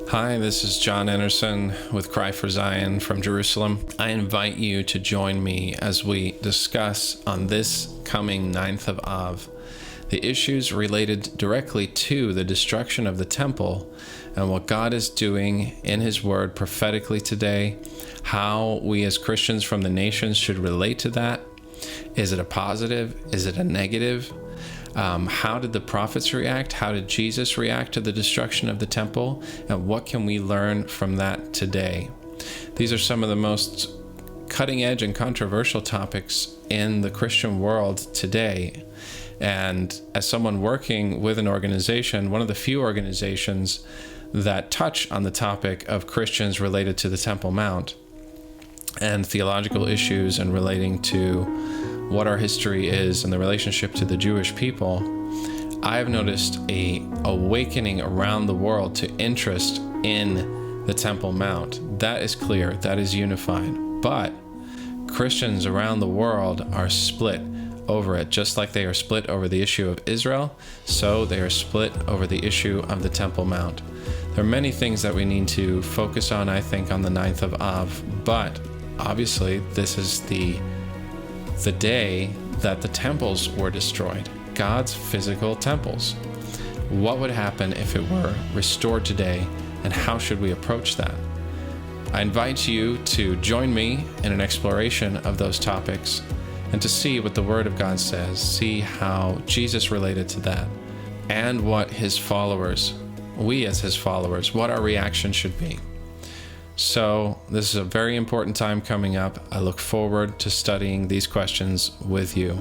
Hi, this is John Anderson with Cry for Zion from Jerusalem. I invite you to join me as we discuss on this coming 9th of Av the issues related directly to the destruction of the temple and what God is doing in His Word prophetically today, how we as Christians from the nations should relate to that. Is it a positive? Is it a negative? How did the prophets react? How did Jesus react to the destruction of the temple? And what can we learn from that today? These are some of the most cutting edge and controversial topics in the Christian world today. And as someone working with an organization, one of the few organizations that touch on the topic of Christians related to the Temple Mount and theological issues and relating to what our history is and the relationship to the Jewish people, I have noticed a awakening around the world to interest in the Temple Mount. That is clear, that is unified. But Christians around the world are split over it, just like they are split over the issue of Israel, so they are split over the issue of the Temple Mount. There are many things that we need to focus on, I think, on the 9th of Av, but obviously this is the day that the temples were destroyed, God's physical temples. What would happen if it were restored today, and how should we approach that? I invite you to join me in an exploration of those topics and to see what the Word of God says, see how Jesus related to that, and what His followers, we as His followers, what our reaction should be. So this is a very important time coming up. I look forward to studying these questions with you.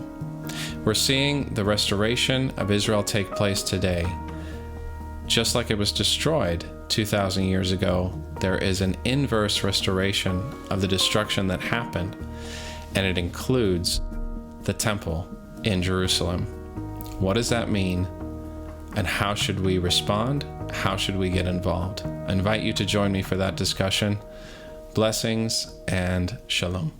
We're seeing the restoration of Israel take place today. Just like it was destroyed 2,000 years ago, there is an inverse restoration of the destruction that happened, and it includes the temple in Jerusalem. What does that mean? And how should we respond? How should we get involved? I invite you to join me for that discussion. Blessings and shalom.